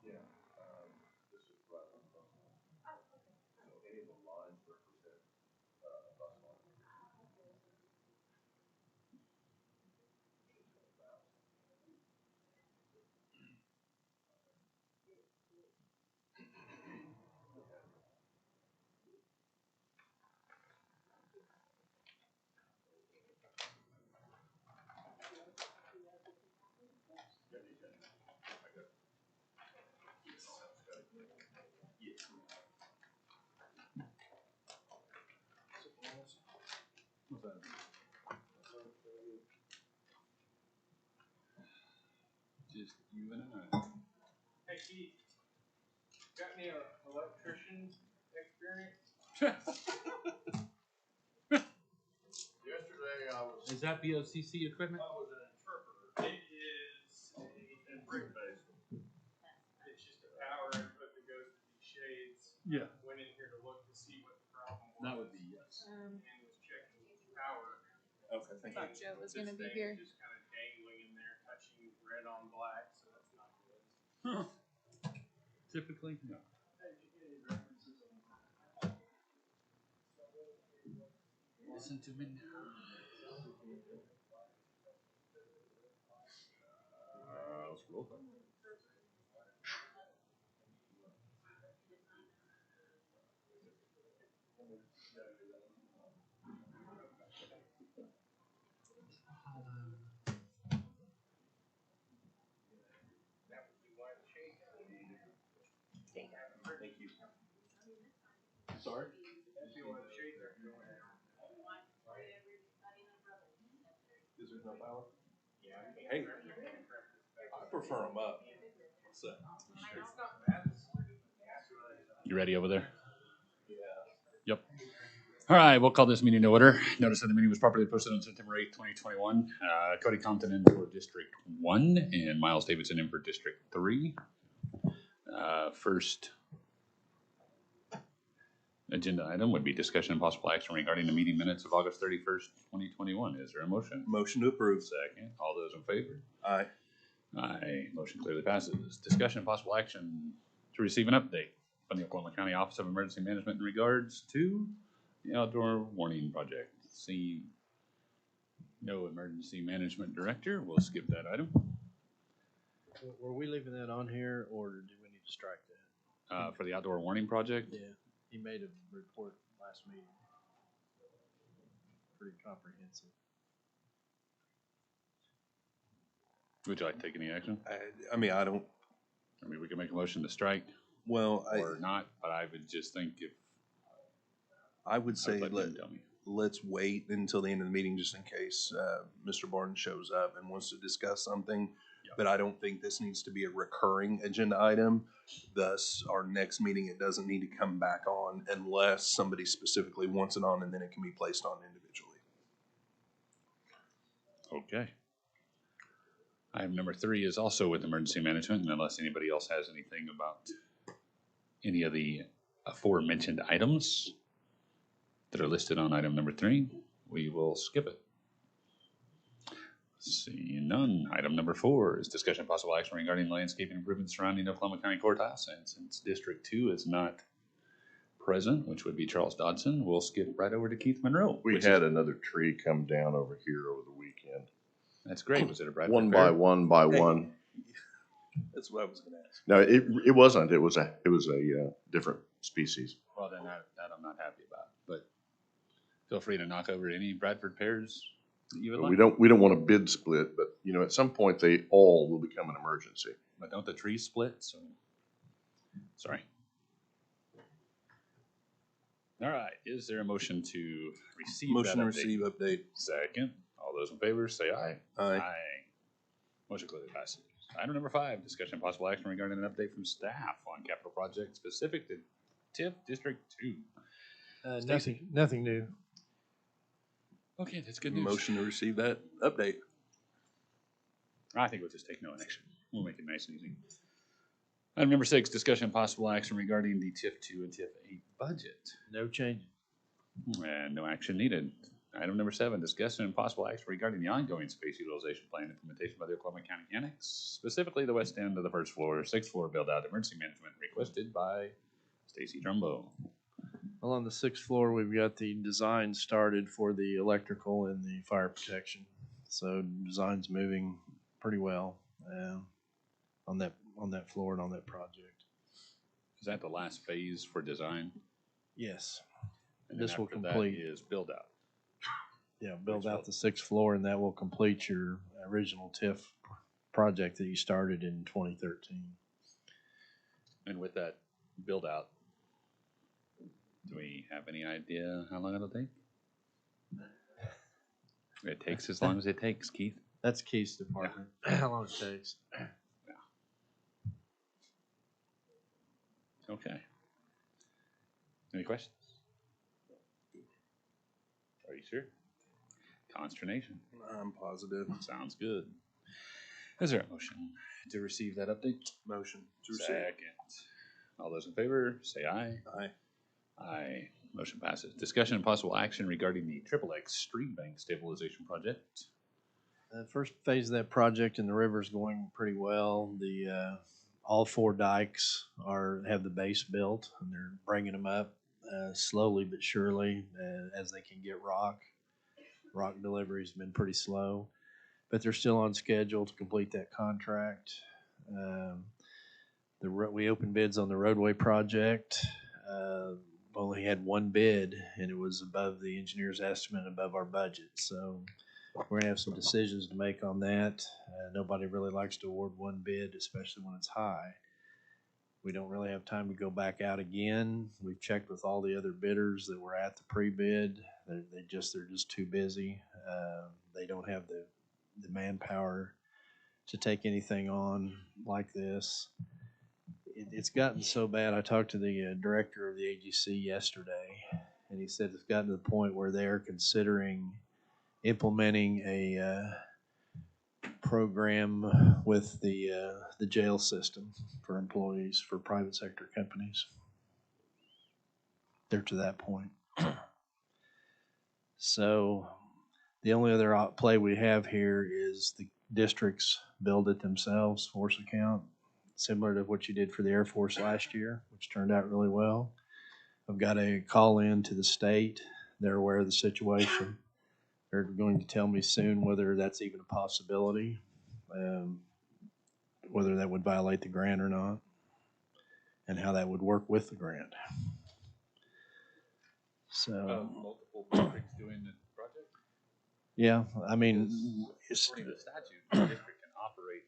Yeah, this is right on the bus line. So any of the lines represent a bus line. What's that? Just you and I. Hey Keith, got any electrician experience? Yesterday I was. Is that BOCC equipment? I was an interpreter. It is a brick base. It's just a power input that goes to these shades. Yeah. Went in here to look to see what the problem was. That would be yes. And was checking the power. Okay, thank Thought Joe was gonna be here. Just kind of dangling in there, touching red on black, so that's not good. Typically, no. Listen to me now. Let's roll them. Thank you. Sorry? If you want to shade there, go ahead. Is there no power? Yeah. Hey, I prefer them up. So. It's not bad. You ready over there? Yeah. Yep. All right, we'll call this meeting to order. Notice that the meeting was properly posted on September 8th, 2021. Cody Compton in for District 1 and Miles Davidson in for District 3. First agenda item would be discussion and possible action regarding the meeting minutes of August 31st, 2021. Is there a motion? Motion to approve. Second. All those in favor? Aye. Aye. Motion clearly passes. Discussion and possible action to receive an update from the Oklahoma County Office of Emergency Management in regards to the outdoor warning project. See no emergency management director. We'll skip that item. Were we leaving that on here, or do we need to strike that? For the outdoor warning project, Yeah, he made a report last meeting. Pretty comprehensive. would you like to take any action? I mean, I don't, I mean, we can make a motion to strike well, or not, but I would just think if I would say let them tell me. let's wait until the end of the meeting just in case Mr. Barton shows up and wants to discuss something. Yeah. But I don't think this needs to be a recurring agenda item. Thus, our next meeting, it doesn't need to come back on unless somebody specifically wants it on, and then it can be placed on individually. Okay. Item number 3 is also with emergency management, and unless anybody else has anything about any of the aforementioned items that are listed on item number 3, we will skip it. Seeing none. Item number 4 is discussion of possible action regarding landscaping improvements surrounding Oklahoma County Courthouse. And since District 2 is not present, which would be Charles Dodson, we'll skip right over to Keith Monroe. We had another tree come down over here over the weekend. That's great. Was it a Bradford One pear? by one by one. That's what I was going to ask. No, it wasn't. It was a different species. Well, then that I'm not happy about. But feel free to knock over any Bradford pears that you would like. We don't want a bid split, but you know, at some point they all will become an emergency. But don't the trees split? So, sorry. All right. Is there a motion to receive Motion to that update? receive update. Second. All those in favor say aye. Aye. Motion clearly passes. Item number 5, discussion and possible action regarding an update from staff on capital projects specific to TIF District 2. Nothing new. Okay, that's good news. Motion to receive that update. I think we'll just take no action. We'll make it nice and easy. Item number 6, discussion and possible action regarding the TIF 2 and TIF 8 budget. No changes. And no action needed. Item number 7, discussion and possible action regarding the ongoing space utilization plan implementation by the Oklahoma County Annex, specifically the west end of the first floor, 6th floor build-out emergency management requested by Stacy Drumbo. Well, on the 6th floor, we've got the design started for the electrical and the fire protection. So design's moving pretty well on that floor and on that project. Is that the last phase for design? Yes. And This will after that complete. is build-out. Yeah, build Which out the 6th floor, and that will complete your original TIF project that you started in 2013. And with that build-out, do we have any idea how long it'll take? It takes as long as it takes, Keith. That's Keith's department. How long it takes. Okay. Any questions? Are you sure? Consternation. I'm positive. Sounds good. Is there a motion to receive that update? Motion to receive. Second. All those in favor, say aye. Aye. Aye. Motion passes. Discussion and possible action regarding the XXX Stream Bank Stabilization Project. The first phase of that project in the river is going pretty well. All 4 dikes have the base built, and they're bringing them up slowly but surely as they can get rock. Rock delivery's been pretty slow, but they're still on schedule to complete that contract. We opened bids on the roadway project. Only had 1 bid, and it was above the engineer's estimate, above our budget. So we're gonna have some decisions to make on that. Nobody really likes to award 1 bid, especially when it's high. We don't really have time to go back out again. We've checked with all the other bidders that were at the pre-bid. They're just too busy. They don't have the manpower to take anything on like this. It's gotten so bad. I talked to the director of the AGC yesterday, and he said it's gotten to the point where they are considering implementing a program with the jail system for employees, for private sector companies. They're to that point. So the only other play we have here is the districts build it themselves, force account, similar to what you did for the Air Force last year, which turned out really well. I've got a call in to the state. They're aware of the situation. They're going to tell me soon whether that's even a possibility, whether that would violate the grant or not, and how that would work with the grant. So, Multiple districts doing the project? yeah, I mean, it's, According to statute, the district can operate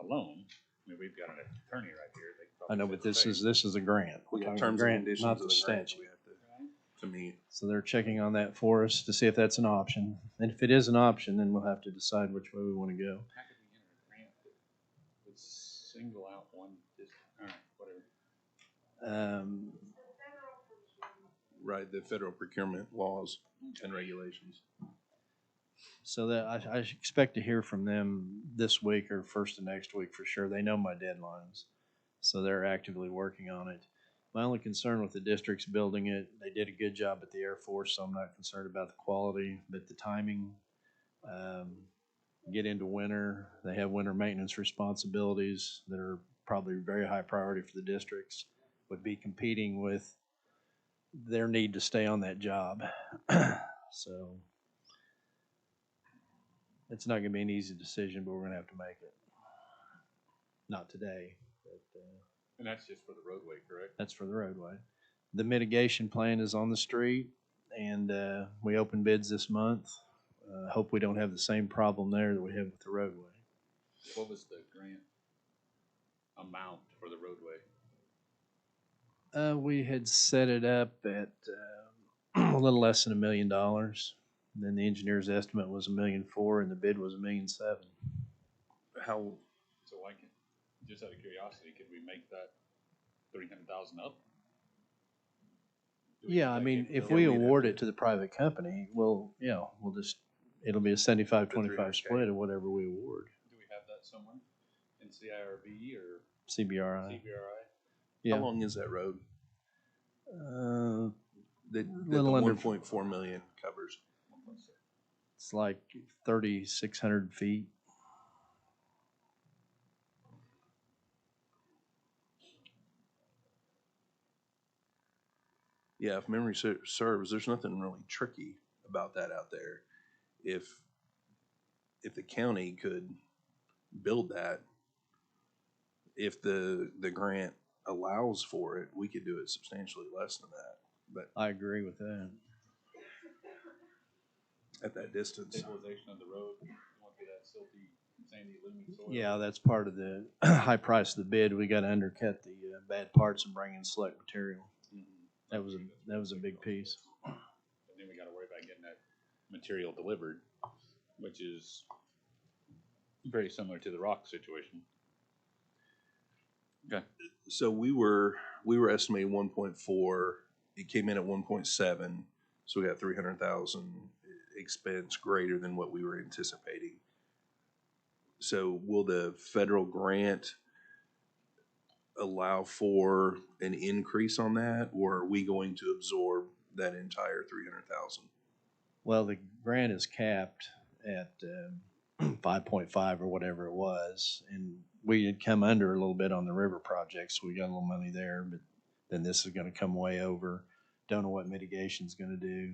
alone. I mean, we've got an attorney right here. They could I know, probably but set the this is a grant. We We're got talking terms and grant, conditions not of the the grant statute. we have to meet. So they're checking on that for us to see if that's an option. And if it is an option, then we'll have to decide which way we want to go. How could we enter a grant that would single out one district? All right, whatever. Right, the federal procurement laws and regulations. So that I expect to hear from them this week or first of next week for sure. They know my deadlines, so they're actively working on it. My only concern with the districts building it, they did a good job at the Air Force, so I'm not concerned about the quality, but the timing. Get into winter, they have winter maintenance responsibilities that are probably very high priority for the districts, would be competing with their need to stay on that job. So it's not gonna be an easy decision, but we're gonna have to make it. Not today, but And that's just for the roadway, correct? that's for the roadway. The mitigation plan is on the street, and we open bids this month. Hope we don't have the same problem there that we have with the roadway. What was the grant amount for the roadway? We had set it up at a little less than $1 million. Then the engineer's estimate was $1.4 million, and the bid was $1.7 million. How, So why can, just out of curiosity, could we make that 300,000 up? Do we Yeah, have I that mean, if capability? we award it to the private company, it'll be a 75-25 split of whatever we award. Do we have that somewhere in CIRB or CBRI. CBRI? Yeah. how long is that road? Uh, That the Little under- 1.4 million covers. It's like 3,600 feet. Yeah, if memory serves, there's nothing really tricky about that out there. If the county could build that, if the grant allows for it, we could do it substantially less than that. But I agree with that. at that distance, Stabilization of the road, you want to get that silty, sandy, loamy soil. Yeah, that's part of the high price of the bid. We got to undercut the bad parts and bring in select material. That was a big piece. And then we gotta worry about getting that material delivered, which is very similar to the rock situation. Okay. so we were estimating 1.4. It came in at 1.7, so we got 300,000 expense greater than what we were anticipating. So will the federal grant allow for an increase on that, or are we going to absorb that entire 300,000? Well, the grant is capped at 5.5 or whatever it was, and we had come under a little bit on the river project, so we got a little money there. But then this is going to come way over. Don't know what mitigation's going to do.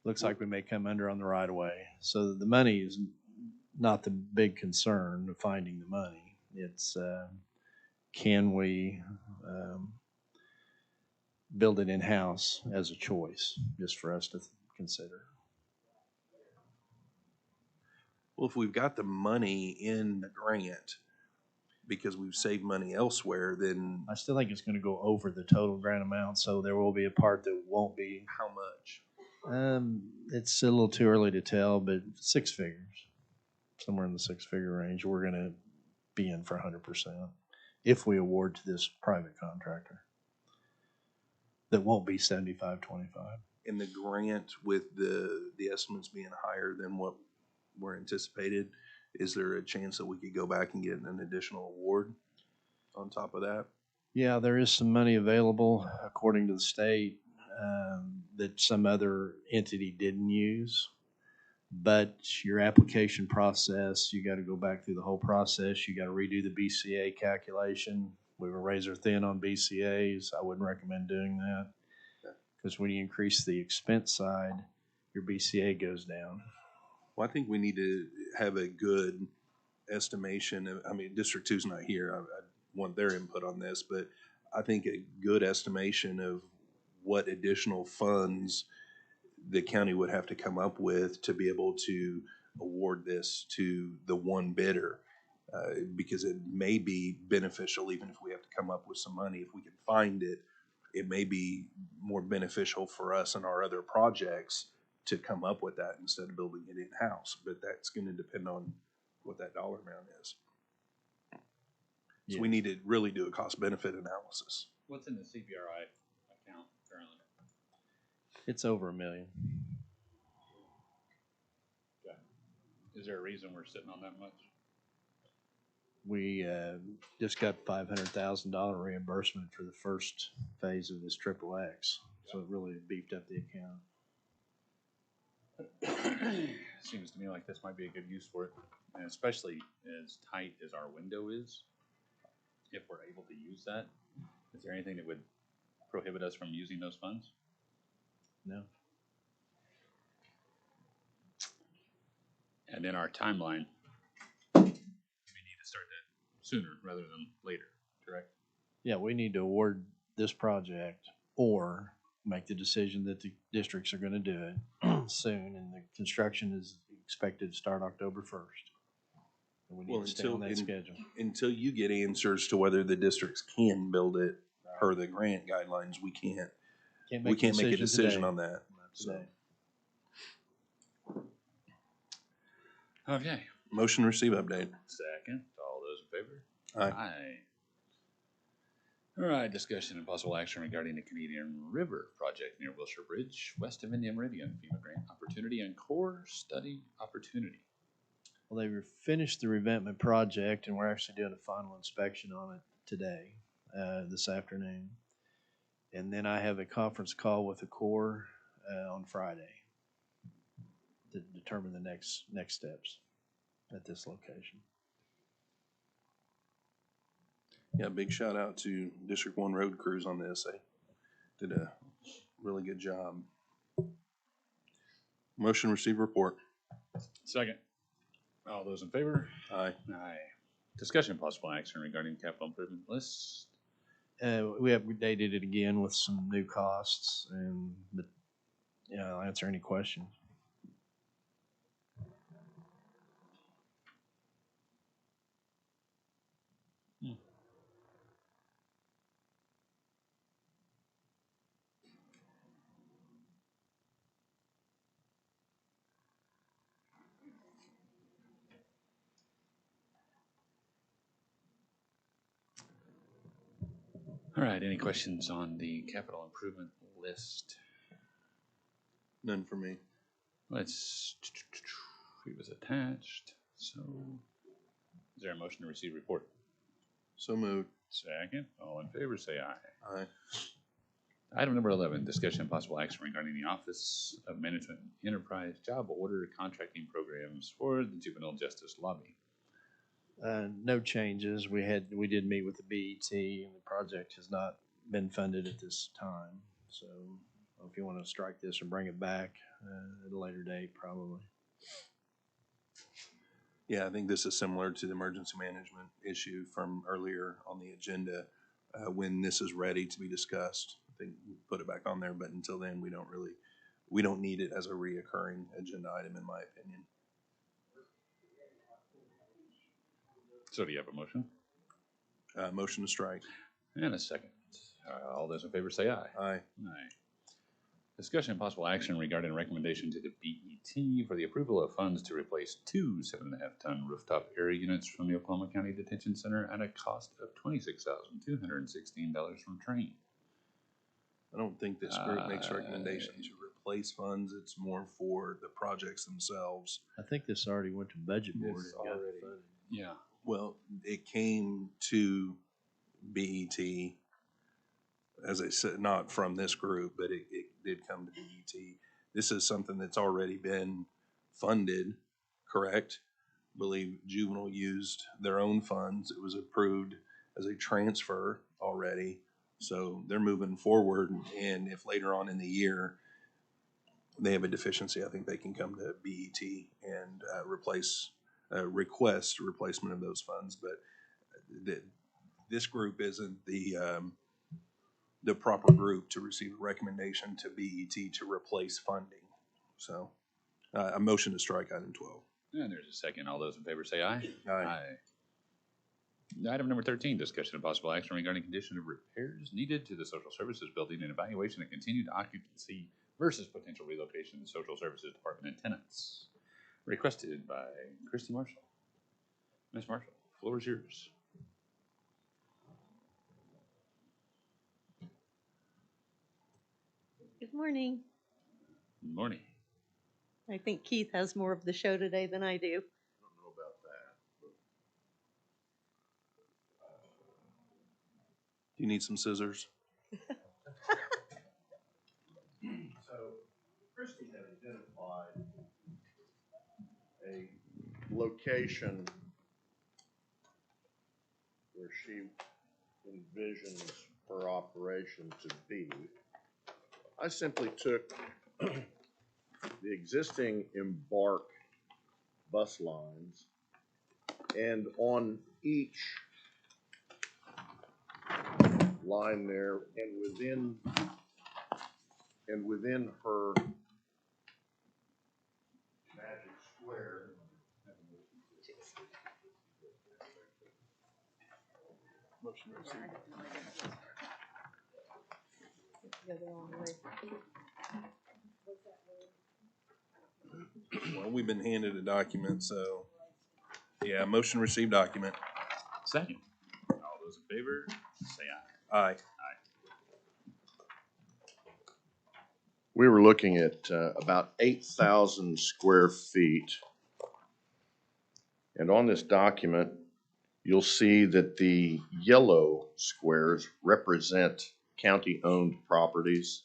Looks like we may come under on the right of way. So the money is not the big concern of finding the money. It's can we build it in-house as a choice, just for us to consider. Well, if we've got the money in the grant because we've saved money elsewhere, then I still think it's going to go over the total grant amount, so there will be a part that won't be. how much? It's a little too early to tell, but 6 figures, somewhere in the 6-figure range, we're going to be in for 100% if we award to this private contractor. That won't be 75-25. In the grant, with the estimates being higher than what were anticipated, is there a chance that we could go back and get an additional award on top of that? Yeah, there is some money available according to the state that some other entity didn't use. But your application process, you got to go back through the whole process. You got to redo the BCA calculation. We were razor thin on BCAs. I wouldn't recommend doing that because when you increase the expense side, your BCA goes down. Well, I think we need to have a good estimation. I mean, District Two's not here. I want their input on this, but I think a good estimation of what additional funds the county would have to come up with to be able to award this to the one bidder. Because it may be beneficial, even if we have to come up with some money. If we can find it, it may be more beneficial for us and our other projects to come up with that instead of building it in-house. But that's going to depend on what that dollar amount is. So we need to really do a cost-benefit analysis. What's in the CBRI account currently? It's over $1 million. Okay. Is there a reason we're sitting on that much? We just got $500,000 reimbursement for the first phase of this XXX, so it really beefed up the account. Seems to me like this might be a good use for it, and especially as tight as our window is. If we're able to use that, is there anything that would prohibit us from using those funds? No. And then our timeline, we need to start that sooner rather than later, correct? Yeah, we need to award this project or make the decision that the districts are going to do it soon, and the construction is expected to start October 1st. And we need to stay on that schedule. Until you get answers to whether the districts can build it per the grant guidelines, we can't make a decision on that. So, Okay. motion to receive update. Second, all those in favor? Aye. All right, discussion and possible action regarding the Canadian River project near Wilshire Bridge, west of Indian Meridian, FEMA grant opportunity and core study opportunity. Well, they finished the revetment project, and we're actually doing a final inspection on it today, this afternoon. And then I have a conference call with the Corps on Friday. to determine the next steps at this location. Yeah, big shout out to District One road crews on this. They did a really good job. Motion receive report. Second. All those in favor? Aye. Aye. Discussion and possible action regarding capital improvement list. We updated it again with some new costs, but yeah, I'll answer any questions. All right, any questions on the capital improvement list? None for me. Let's, it was attached, so is there a motion to receive report? So moved. Second, all in favor, say aye. Aye. Item number 11, discussion and possible action regarding the Office of Management and Enterprise Job Order Contracting Programs for the Juvenile Justice Lobby. No changes. We did meet with the BET, and the project has not been funded at this time. So if you want to strike this or bring it back at a later date, probably. Yeah, I think this is similar to the emergency management issue from earlier on the agenda. When this is ready to be discussed, I think we put it back on there, but until then, we don't need it as a reoccurring agenda item, in my opinion. So do you have a motion? Motion to strike. And a second. All those in favor say aye. Aye. Aye. Discussion and possible action regarding a recommendation to the BET for the approval of funds to replace 2 7.5-ton rooftop air units from the Oklahoma County Detention Center at a cost of $26,216 from Train. I don't think this group makes recommendations to replace funds. It's more for the projects themselves. I think this already went to budget board. This and got already- funded. Yeah. Well, it came to BET, as I said, not from this group, but it did come to BET. This is something that's already been funded, correct? I believe Juvenile used their own funds. It was approved as a transfer already. So they're moving forward, and if later on in the year they have a deficiency, I think they can come to BET and request replacement of those funds. But this group isn't the proper group to receive a recommendation to BET to replace funding. So a motion to strike item 12. And there's a second. All those in favor say aye. Aye. Item number 13, discussion and possible action regarding condition of repairs needed to the social services building and evaluation of continued occupancy versus potential relocation to social services department and tenants. Requested by Christy Marshall. Ms. Marshall, floor is yours. Good morning. Good morning. I think Keith has more of the show today than I do. I don't know about that. Do you need some scissors? So Christie had identified a location where she envisions her operation to be. I simply took the existing Embark bus lines, and on each line there and within her magic square. Motion to receive. Well, we've been handed a document, so yeah, motion to receive document. Second. All those in favor say aye. Aye. We were looking at about 8,000 square feet. And on this document, you'll see that the yellow squares represent county-owned properties.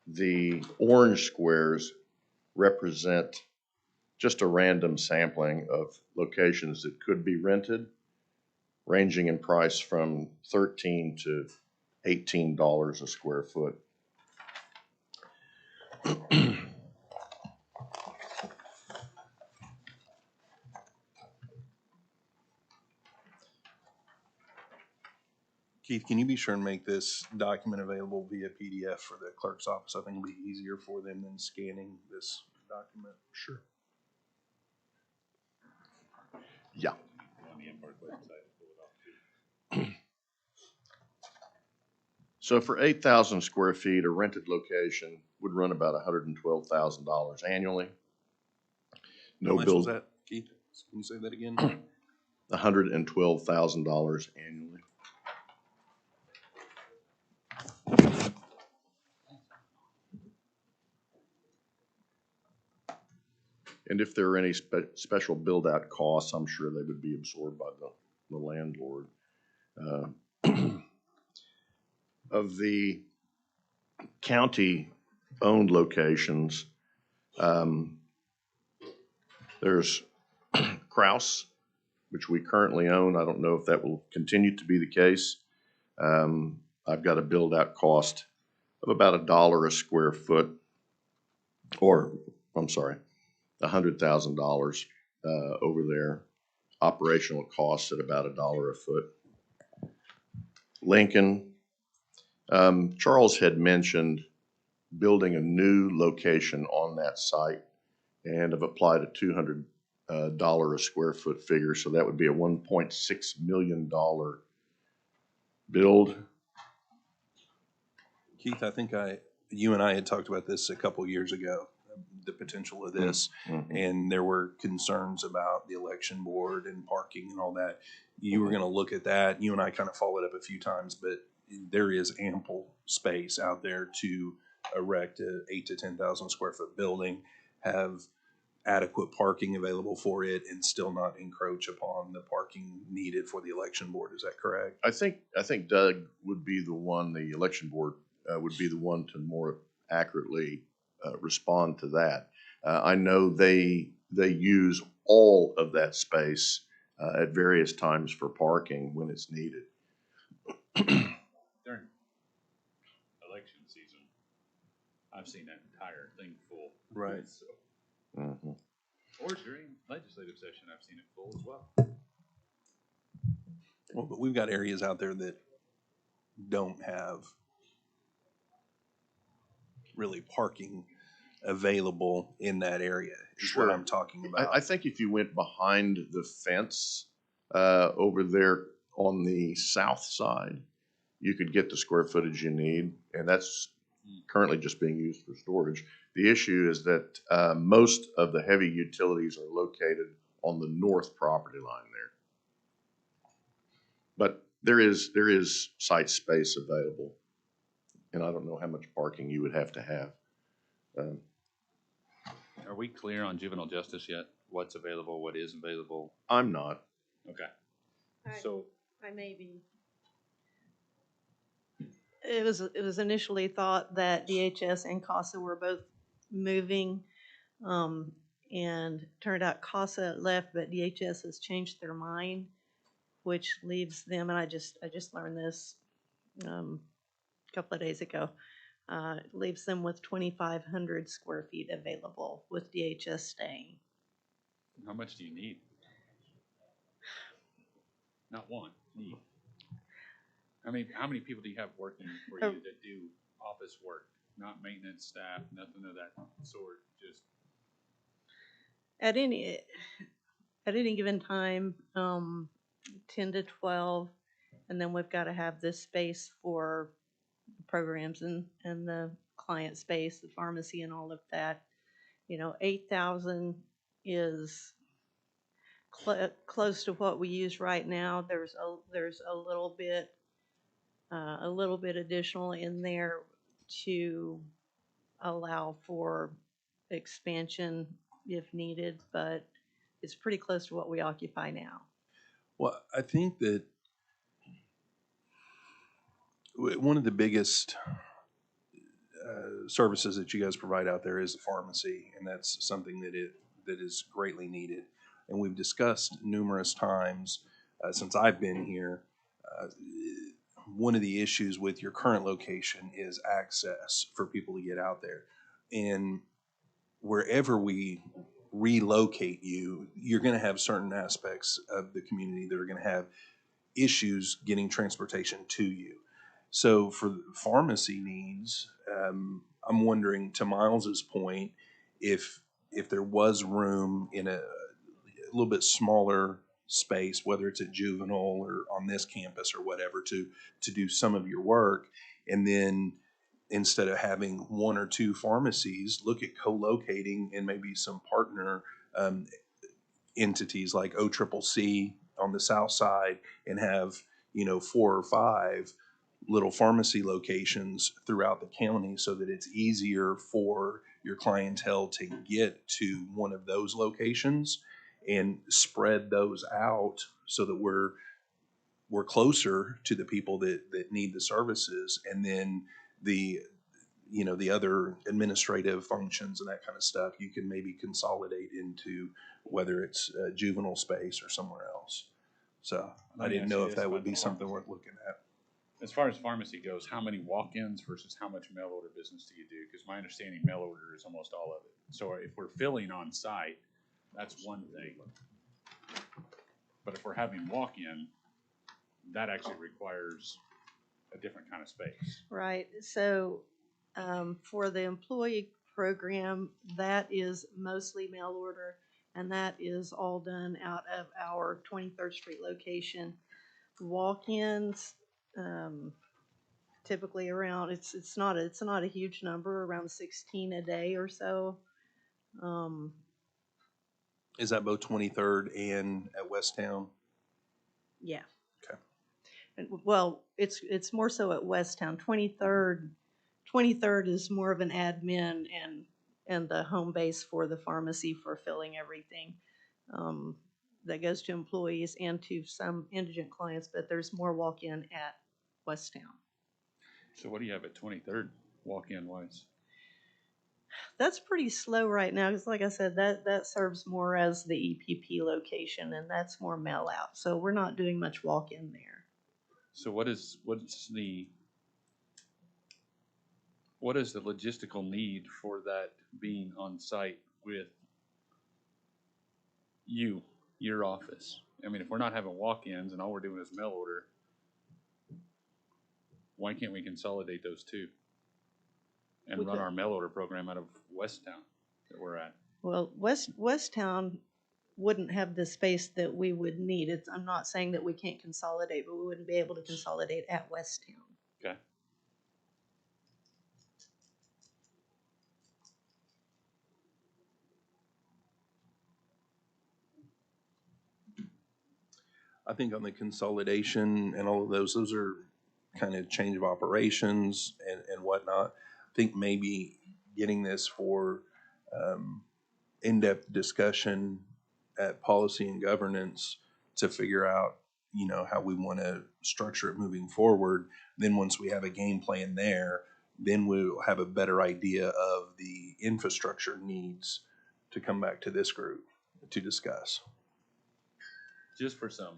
The orange squares represent just a random sampling of locations that could be rented, ranging in price from $13 to $18 a square foot. Keith, can you be sure and make this document available via PDF for the clerk's office? I think it'll be easier for them than scanning this document. Sure. Yeah. On the Embark website, pull it off too. So for 8,000 square feet, a rented location would run about $112,000 annually. How No much was bill, that, Keith? Can you say that again? $112,000 annually. And if there are any special build-out costs, I'm sure they would be absorbed by the landlord. Of the county-owned locations, there's Kraus, which we currently own. I don't know if that will continue to be the case. I've got a build-out cost of about $1 a square foot, or I'm sorry, $100,000 over there. Operational costs at about $1 a foot. Lincoln, Charles had mentioned building a new location on that site and have applied a $200 a square foot figure. So that would be a $1.6 million build. Keith, I think you and I had talked about this a couple years ago, the potential of this, and there were concerns about the election board and parking and all that. You were going to look at that. You and I kind of followed up a few times, but there is ample space out there to erect a 8,000 to 10,000 square foot building, have adequate parking available for it, and still not encroach upon the parking needed for the election board. Is that correct? I think Doug would be the one, the election board would be the one to more accurately respond to that. I know they use all of that space at various times for parking when it's needed. During election season, I've seen that entire thing full. Right. So, Mm-hmm. or during legislative session, I've seen it full as well. Well, but we've got areas out there that don't have really parking available in that area, is Sure. what I'm talking about. I think if you went behind the fence over there on the south side, you could get the square footage you need, and that's currently just being used for storage. The issue is that most of the heavy utilities are located on the north property line there. But there is site space available, and I don't know how much parking you would have to have. Are we clear on juvenile justice yet? What's available, what is available? I'm not. Okay. I- So, I may be. It was initially thought that DHS and CASA were both moving, and turned out CASA left, but DHS has changed their mind, which leaves them, and I just learned this a couple of days ago, leaves them with 2,500 square feet available with DHS staying. how much do you need? Not one, need. I mean, how many people do you have working for you that do office work, not maintenance staff, nothing of that sort, just? At any given time, 10 to 12, and then we've got to have this space for programs and the client space, the pharmacy and all of that. 8,000 is close to what we use right now. There's a little bit additional in there to allow for expansion if needed, but it's pretty close to what we occupy now. Well, I think that one of the biggest services that you guys provide out there is a pharmacy, and that's something that is greatly needed. And we've discussed numerous times since I've been here. Uh, One of the issues with your current location is access for people to get out there, and wherever we relocate you, you're going to have certain aspects of the community that are going to have issues getting transportation to you. So for pharmacy needs, I'm wondering, to Miles's point, if there was room in a little bit smaller space, whether it's at juvenile or on this campus or whatever, to do some of your work, and then instead of having one or two pharmacies, look at co-locating and maybe some partner um, entities like OCCC on the south side, and have, 4 or 5 little pharmacy locations throughout the county, so that it's easier for your clientele to get to one of those locations, and spread those out so that we're closer to the people that need the services. And then the the other administrative functions and that kind of stuff, you can maybe consolidate into, whether it's juvenile space or somewhere else. So I Let me didn't ask know you if this that about would the be something pharmacy. worth looking at. As far as pharmacy goes, how many walk-ins versus how much mail order business do you do? Because my understanding, mail order is almost all of it. So if we're filling on site, that's one thing. But if we're having walk-in, that actually requires a different kind of space. Right, so for the employee program, that is mostly mail order, and that is all done out of our 23rd Street location. Walk-ins, typically around, it's not a huge number, around 16 a day or so. Um, Is that both 23rd and at Westtown? yeah. Okay. Well, it's more so at Westtown. 23rd is more of an admin and the home base for the pharmacy for filling everything. That goes to employees and to some indigent clients, but there's more walk-in at Westtown. So what do you have at 23rd walk-in wise? That's pretty slow right now, because like I said, that serves more as the EPP location, and that's more mail out. So we're not doing much walk-in there. So what's the logistical need for that being on site with your office? I mean, if we're not having walk-ins and all we're doing is mail order, why can't we consolidate those two and We run could. our mail order program out of Westtown that we're at? Well, Westtown wouldn't have the space that we would need. I'm not saying that we can't consolidate, but we wouldn't be able to consolidate at Westtown. Okay. I think on the consolidation and all of those are kind of change of operations and whatnot. I think maybe getting this for in-depth discussion at policy and governance to figure out, how we want to structure it moving forward. Then once we have a game plan there, then we'll have a better idea of the infrastructure needs to come back to this group to discuss. Just for some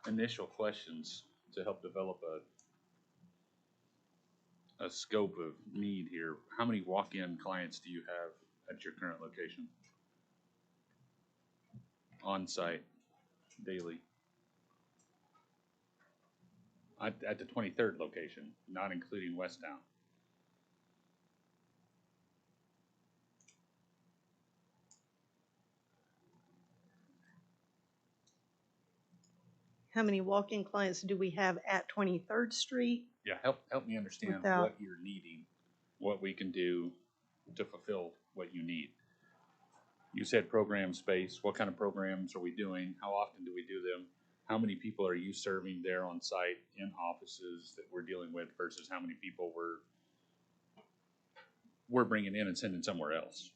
initial questions to help develop a scope of need here. How many walk-in clients do you have at your current location? On site, daily? At the 23rd location, not including Westtown. How many walk-in clients do we have at 23rd Street? Yeah, help me understand Without- what you're needing, what we can do to fulfill what you need. You said program space. What kind of programs are we doing? How often do we do them? How many people are you serving there on site in offices that we're dealing with versus how many people we're bringing in and sending somewhere else?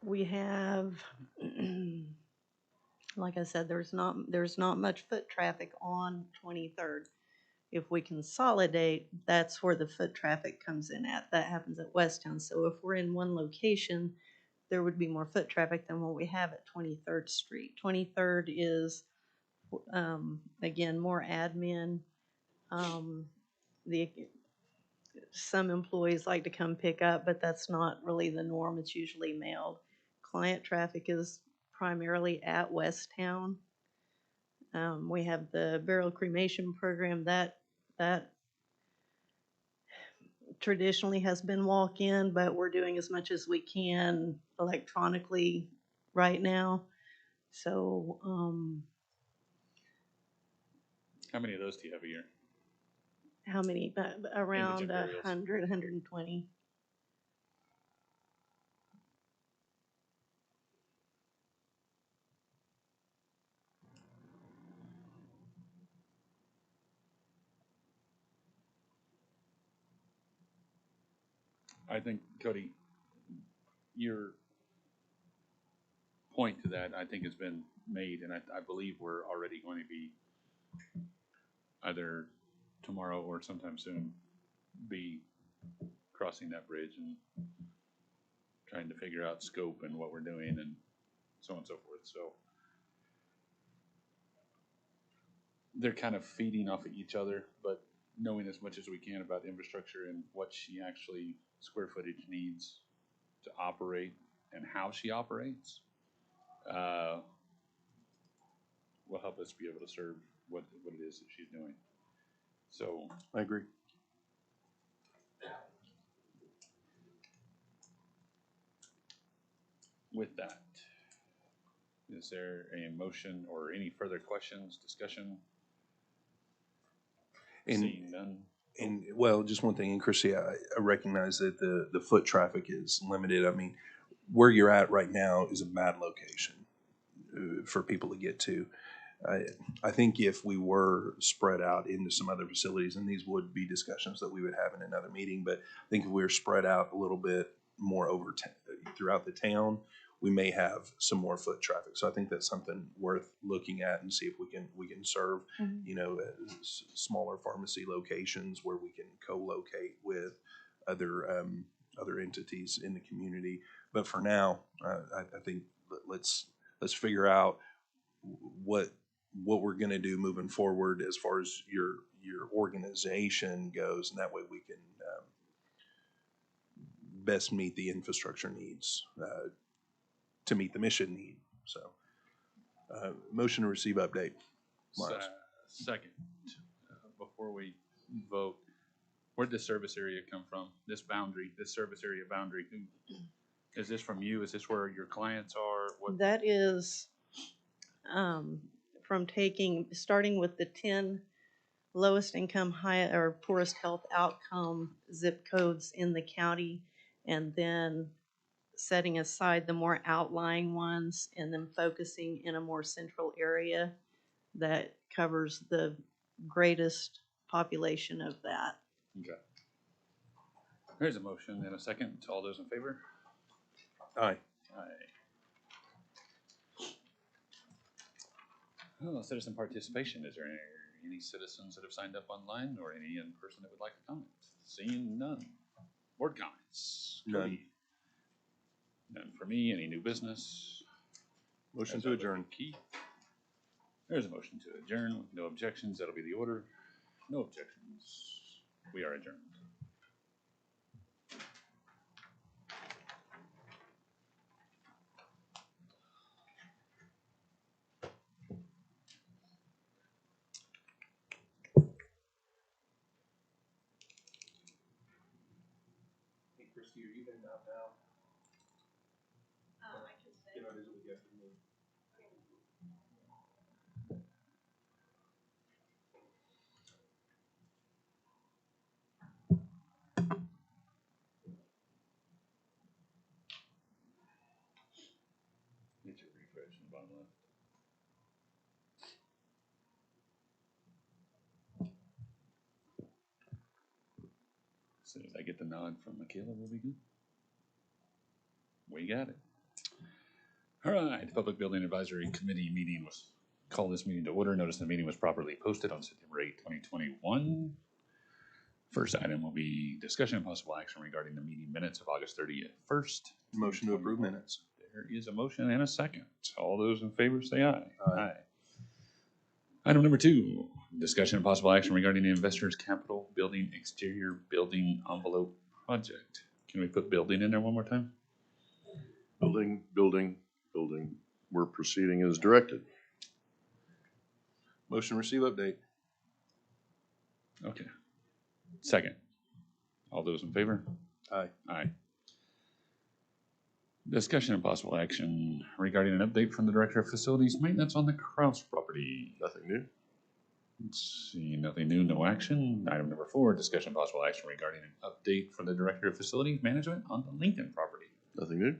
We have Like I said, there's not much foot traffic on 23rd. If we consolidate, that's where the foot traffic comes in at. That happens at Westtown. So if we're in one location, there would be more foot traffic than what we have at 23rd Street. 23rd is, again, more admin. The some employees like to come pick up, but that's not really the norm. It's usually mailed. Client traffic is primarily at Westtown. We have the barrel cremation program that traditionally has been walk-in, but we're doing as much as we can electronically right now. So, How many of those do you have a year? how many? Around Indigent burials. 100, 120. I think, Cody, your point to that, I think, has been made, and I believe we're already going to be either tomorrow or sometime soon be crossing that bridge and trying to figure out scope and what we're doing and so on and so forth. So they're kind of feeding off of each other, but knowing as much as we can about the infrastructure and what she actually square footage needs to operate and how she operates will help us be able to serve what it is that she's doing. So I agree. with that, is there a motion or any further questions, discussion? And Seeing none. And well, just one thing, and Chrissy, I recognize that the foot traffic is limited. I mean, where you're at right now is a bad location for people to get to. I think if we were spread out into some other facilities, and these would be discussions that we would have in another meeting, but I think if we were spread out a little bit more over throughout the town, we may have some more foot traffic. So I think that's something worth looking at and see if we can serve, you know, smaller pharmacy locations where we can co-locate with other other entities in the community. But for now, I think let's figure out what we're going to do moving forward as far as your organization goes, and that way we can best meet the infrastructure needs to meet the mission need. So, motion to receive update. Miles. Second, before we vote, where'd this service area come from? This boundary, this service area boundary, is this from you? Is this where your clients are? What? That is from starting with the 10 lowest income, high or poorest health outcome zip codes in the county, and then setting aside the more outlying ones and then focusing in a more central area that covers the greatest population of that. Okay. There's a motion and a second. All those in favor? Aye. Aye. Oh, citizen participation. Is there any citizens that have signed up online or any in person that would like to comment? Seeing none. Board comments? None. Cody? None for me. Any new business? Motion As to I look adjourn. at Keith. There's a motion to adjourn. No objections. That'll be the order. No objections. We are adjourned. Hey, Christy, are you heading out now? I can say. Get on, is it with you after the meeting? Get your refresh in the bottom left. As soon as I get the nod from Michaela, we'll be good. We got it. All right, the Public Building Advisory Committee meeting was, called this meeting to order. Notice the meeting was properly posted on September 8, 2021. First item will be discussion and possible action regarding the meeting minutes of August 30th. First. Motion to approve minutes. There is a motion and a second. All those in favor say aye. Aye. Item number 2, discussion and possible action regarding the Investors Capital Building Exterior Building Envelope Project. Can we put building in there one more time? Building, building, building. We're proceeding as directed. Motion to receive update. Okay. Second. All those in favor? Aye. Aye. Discussion and possible action regarding an update from the Director of Facilities Maintenance on the Kraus property. Nothing new? Let's see, nothing new, no action. Item number 4, discussion and possible action regarding an update from the Director of Facilities Management on the Lincoln property. Nothing new?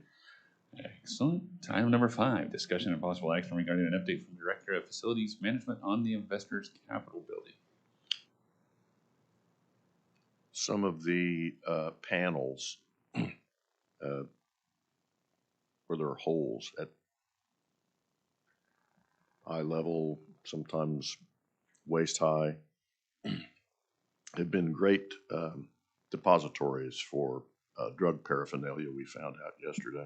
Excellent. Item number 5, discussion and possible action regarding an update from Director of Facilities Management on the Investors Capital Building. Some of the panels where there are holes at eye level, sometimes waist high, have been great depositories for drug paraphernalia we found out yesterday.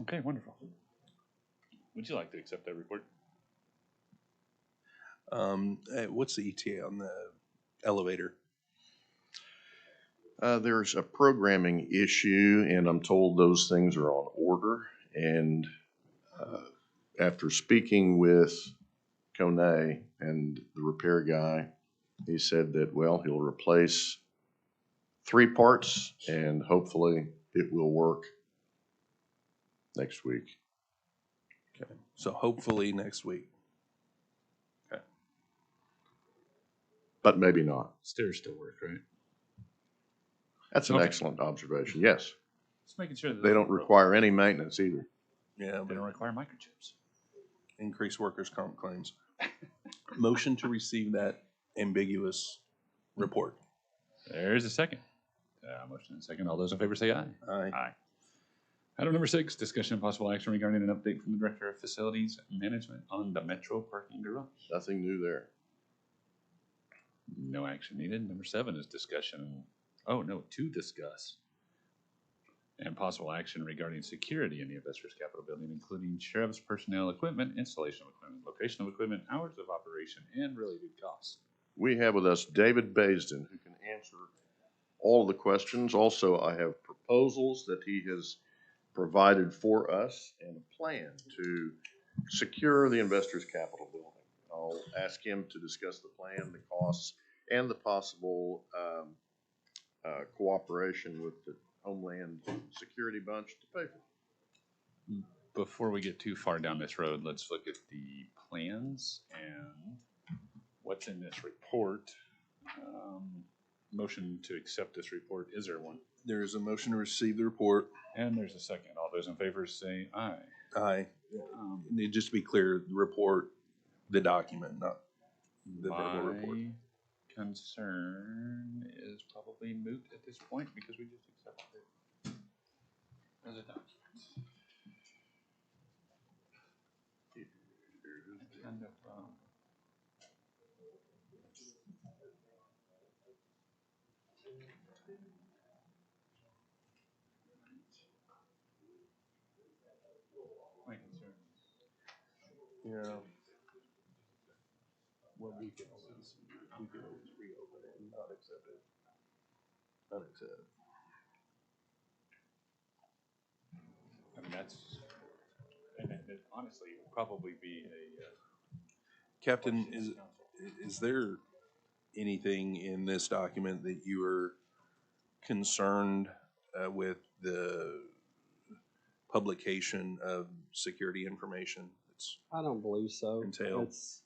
Okay, wonderful. Would you like to accept that report? What's the ETA on the elevator? There's a programming issue, and I'm told those things are on order. And after speaking with Kone and the repair guy, he said that, well, he'll replace 3 parts and hopefully it will work next week. Okay, so hopefully next week. Okay. But maybe not. Stairs still work, right? That's an Okay. excellent observation. Yes. Just making sure that They don't require any maintenance either. Yeah, They but don't require microchips. increase workers' comp claims. Motion to receive that ambiguous report. There's a second. Motion and second. All those in favor say aye. Aye. Aye. Item number 6, discussion and possible action regarding an update from the Director of Facilities Management on the Metro Parking Garage. Nothing new there. No action needed. Number 7 is discussion. Oh, no, to discuss. And possible action regarding security in the Investors Capital Building, including sheriff's personnel, equipment, installation of equipment, location of equipment, hours of operation, and related costs. We have with us David Baisden, who can answer all of the questions. Also, I have proposals that he has provided for us and a plan to secure the Investors Capital Building. I'll ask him to discuss the plan, the costs, and the possible cooperation with the Homeland Security Bunch to pay for it. Before we get too far down this road, let's look at the plans and what's in this report. Motion to accept this report. Is there one? There is a motion to receive the report. And there's a second. All those in favor say aye. Aye. Just to be clear, the report, the document, not the verbal report. My concern is probably moot at this point because we just accepted it as a document. Kind of, my concern. Yeah. Well, we can always reopen it and not accept it. Not accept it. I mean, that's, and it honestly would probably be a. Captain, question of is there anything in this document that you are concerned with the publication of security information? It's I don't believe so. Entail. It's,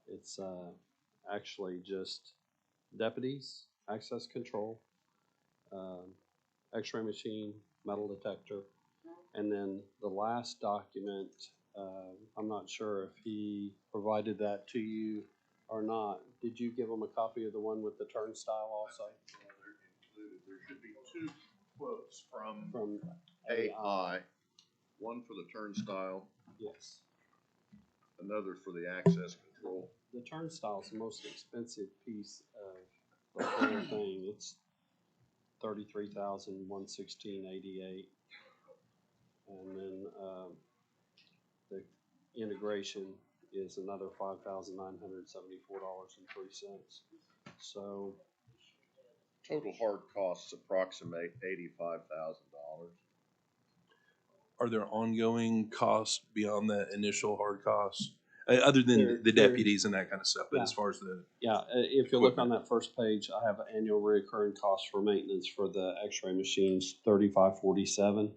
it's actually just deputies, access control, x-ray machine, metal detector, and then the last document, I'm not sure if he provided that to you or not, did you give them a copy of the one with the turnstile also? There should be two quotes from From AI, one for the turnstile, Yes. another for the access control. The turnstile is the most expensive piece of the whole thing. It's $33,116.88, and then the integration is another $5,974.03. So Total hard costs approximate $85,000. Are there ongoing costs beyond that initial hard cost? Other than There- the there- deputies and that kind of stuff, but Yeah. as far as the, yeah, if you look on that first page, I have annual recurring costs for maintenance for the X-ray machines, $35.47.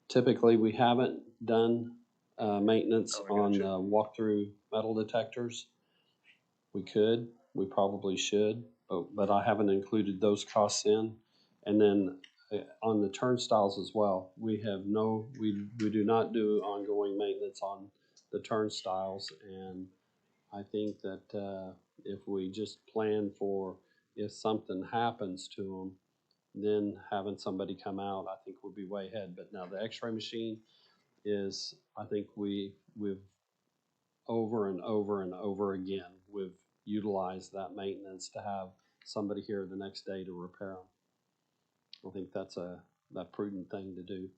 Typically, we haven't done maintenance Oh, I on gotcha. walk-through metal detectors. We could, we probably should, but I haven't included those costs in. And then on the turnstiles as well, we do not do ongoing maintenance on the turnstiles. And I think that if we just plan for if something happens to them, then having somebody come out, I think we'll be way ahead. But now the X-ray machine is, I think we've over and over and over again, we've utilized that maintenance to have somebody here the next day to repair them. I think that's that prudent thing to do.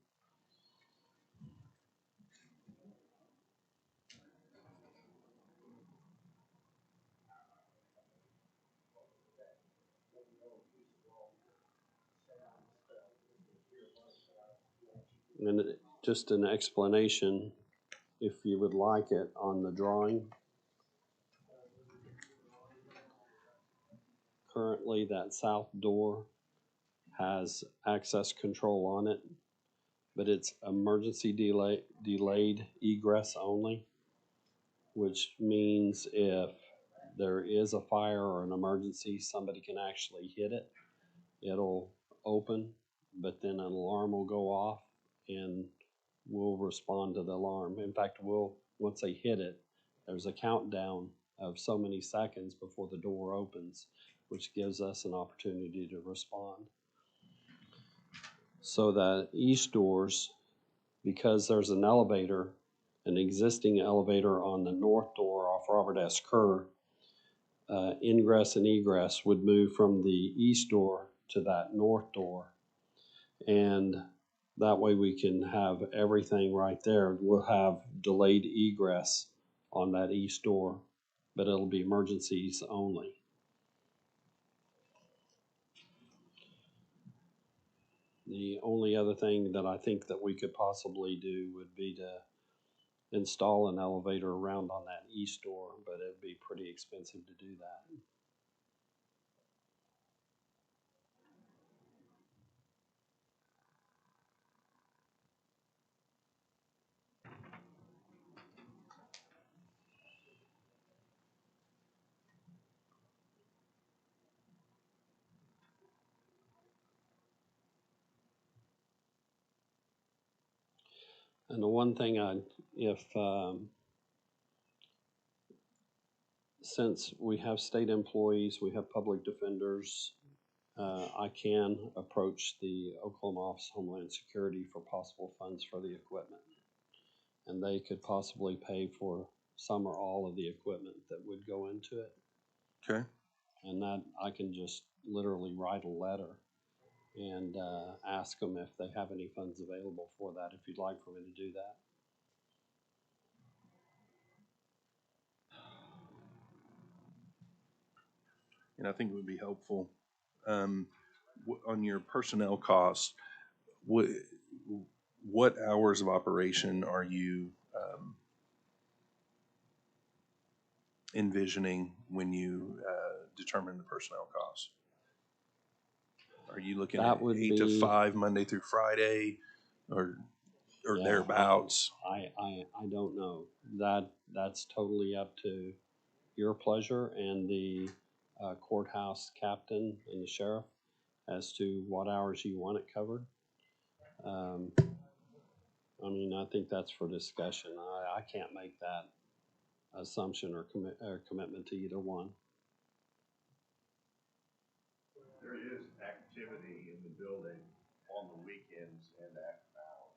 And just an explanation, if you would like it, on the drawing. Currently, that south door has access control on it, but it's emergency delayed egress only, which means if there is a fire or an emergency, somebody can actually hit it. It'll open, but then an alarm will go off and we'll respond to the alarm. In fact, once they hit it, there's a countdown of so many seconds before the door opens, which gives us an opportunity to respond. So the east doors, because there's an elevator, an existing elevator on the north door off Robert S. Kerr, ingress and egress would move from the east door to that north door. And that way we can have everything right there. We'll have delayed egress on that east door, but it'll be emergencies only. The only other thing that I think that we could possibly do would be to install an elevator around on that east door, but it'd be pretty expensive to do that. And the one thing since we have state employees, we have public defenders, I can approach the Oklahoma Office of Homeland Security for possible funds for the equipment. And they could possibly pay for some or all of the equipment that would go into it. okay? And that I can just literally write a letter and ask them if they have any funds available for that, if you'd like for me to do that. And I think it would be helpful. On your personnel costs, what hours of operation are you envisioning when you determine the personnel costs? Are you looking That at would 8 to be- 5 Monday through Friday, or Yeah, thereabouts? I don't know. That's totally up to your pleasure and the courthouse captain and the sheriff as to what hours you want it covered. I mean, I think that's for discussion. I can't make that assumption or commitment to either one. There is activity in the building on the weekends and after hours.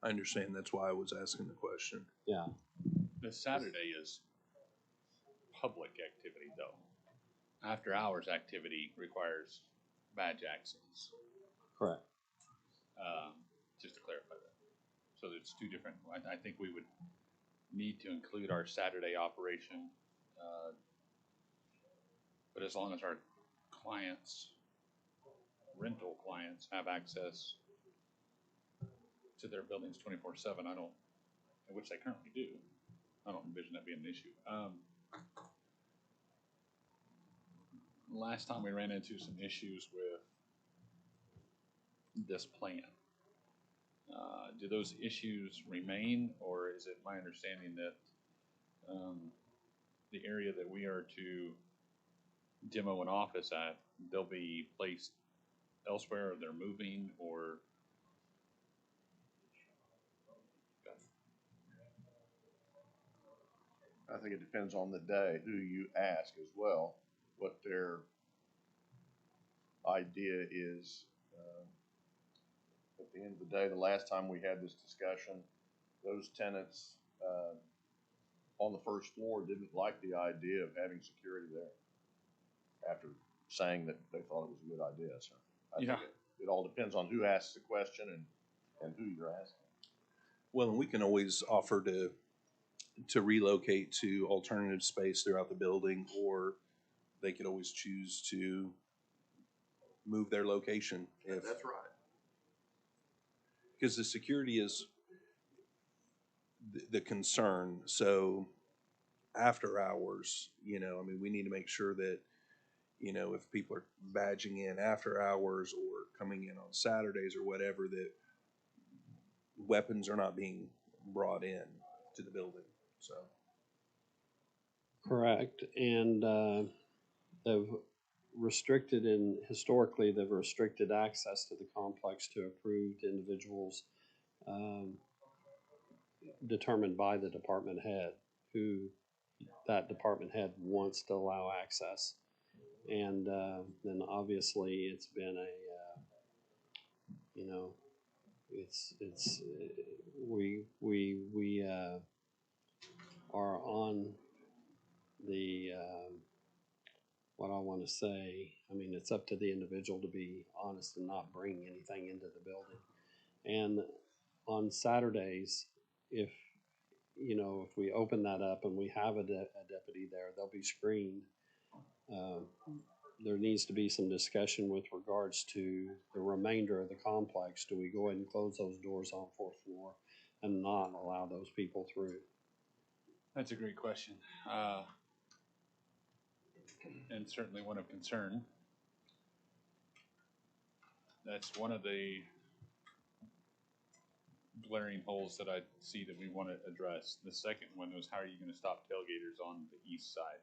I understand, that's why I was asking the question. Yeah, The Saturday is public activity though. After hours activity requires badge access. correct. Just to clarify that. So there's two different, I think we would need to include our Saturday operation. But as long as our clients, rental clients, have access to their buildings 24/7, which they currently do, I don't envision that being an issue. Last time we ran into some issues with this plan. Do those issues remain, or is it my understanding that the area that we are to demo an office at, they'll be placed elsewhere, or they're moving, or? I think it depends on the day, who you ask as well, what their idea is. At the end of the day, the last time we had this discussion, those tenants on the first floor didn't like the idea of having security there after saying that they thought it was a good idea. So I think it all depends on who asks the question and who you're asking. Well, and we can always offer to relocate to alternative space throughout the building, or they could always choose to move their location. If, That's right. because the security is the concern. So after hours, I mean, we need to make sure that, if people are badging in after hours or coming in on Saturdays or whatever, that weapons are not being brought in to the building. So Correct, and they've historically, they've restricted access to the complex to approved individuals determined by the department head, who that department head wants to allow access. And then obviously it's been we are on the what I want to say. I mean, it's up to the individual to be honest and not bring anything into the building. And on Saturdays, if we open that up and we have a deputy there, they'll be screened. There needs to be some discussion with regards to the remainder of the complex. Do we go ahead and close those doors on fourth floor and not allow those people through? That's a great question. And certainly one of concern. That's one of the glaring holes that I see that we want to address. The second one was, how are you going to stop tailgaters on the east side?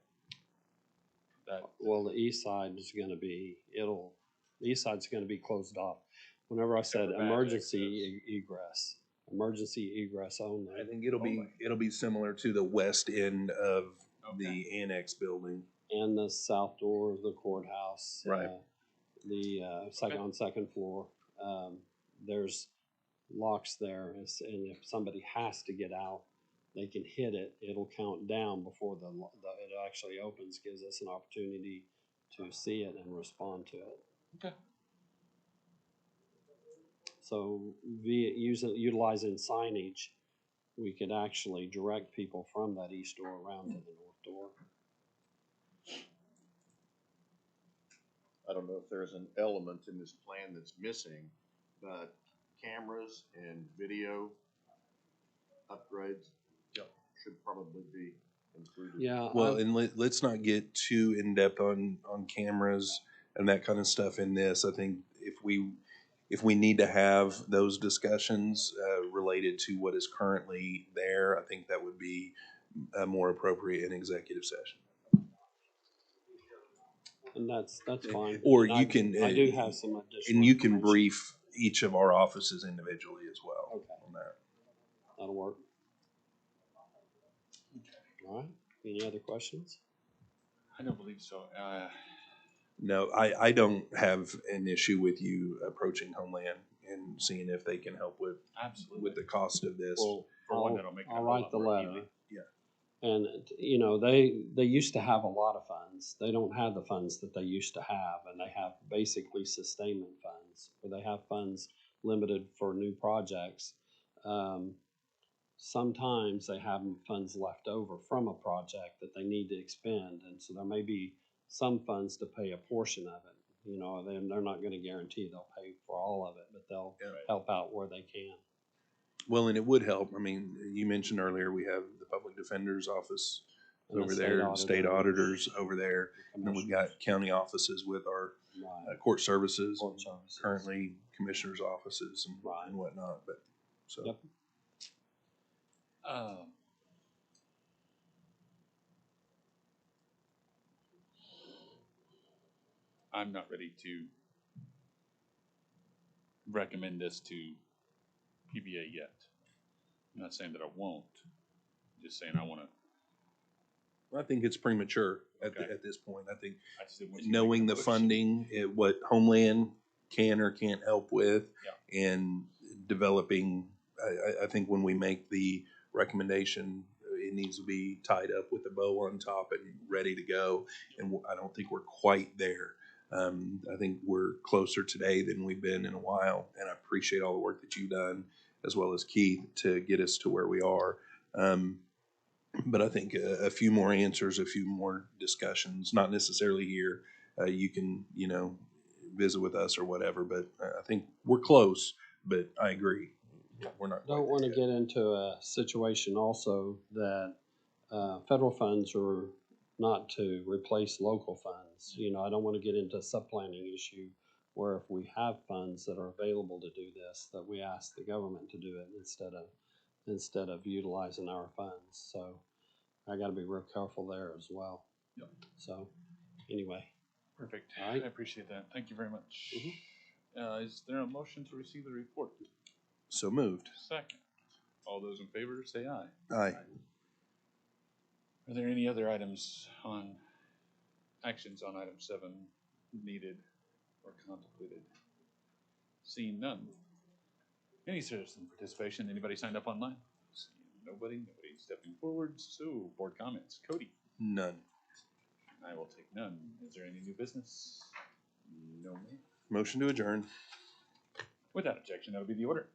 Well, the east side is going to be, the east side's going to be closed off. Whenever I said emergency egress only. I think it'll be similar to the west end of the annex building. And the south door of the courthouse. Right. On second floor. There's locks there, and if somebody has to get out, they can hit it. It'll count down before it actually opens, gives us an opportunity to see it and respond to it. Okay. So utilizing signage, we could actually direct people from that east door around to the north door. I don't know if there's an element in this plan that's missing, but cameras and video upgrades should probably be included. Yeah. Well, and let's not get too in depth on cameras and that kind of stuff in this. I think if we need to have those discussions related to what is currently there, I think that would be more appropriate in executive session. And that's fine. Or And you can, I do have some additional. and you can information. brief each of our offices individually as well Okay. on that. That'll work. All right. Any other questions? I don't believe so. No, I don't have an issue with you approaching Homeland and seeing if they can help with Absolutely. the cost of this. Well, For one, that'll make it a I'll whole write lot the more letter. easy. And, you know, they used to have a lot of funds. They don't have the funds that they used to have, and they have basically sustainment funds, where they have funds limited for new projects. Sometimes they have funds left over from a project that they need to expend, and so there may be some funds to pay a portion of it. You know, they're not gonna guarantee they'll pay for all of it, but they'll Yeah. help out where they can. Well, and it would help. I mean, you mentioned earlier, we have the public defender's office And the over state there, state auditor, auditors over there. And then we've commissioners. got county offices with our Right, court services, court services. currently commissioner's offices and Right. and whatnot, but, so. Yep. I'm not ready to recommend this to PBA yet. I'm not saying that I won't, I'm just saying I wanna, I think it's premature Okay. at this point. I think I just didn't want you to knowing make the a push. funding, what Homeland can or can't help with, Yeah. and developing, I think when we make the recommendation, it needs to be tied up with a bow on top and ready to go. And I don't think we're quite there. I think we're closer today than we've been in a while, and I appreciate all the work that you've done, as well as Keith, to get us to where we are. But I think a few more answers, a few more discussions, not necessarily here. You can, visit with us or whatever, but I think we're close, but I agree. We're not. quite Don't want to there yet. get into a situation also that federal funds are not to replace local funds. You know, I don't want to get into a subplanning issue where if we have funds that are available to do this, that we ask the government to do it instead of utilizing our funds. So I got to be real careful there as well. Yep. So anyway, Perfect. All right. I appreciate that. Thank you very much. Mhm. Is there a motion to receive the report? So moved. Second. All those in favor, say aye. Aye. Are there any other items actions on item 7 needed or contemplated? Seeing none. Any citizen participation? Anybody signed up online? Seeing nobody stepping forward. So, board comments. Cody? None. I will take none. Is there any new business? No. Ma'am. Motion to adjourn. Without objection, that'll be the order.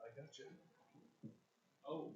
I got you. Oh.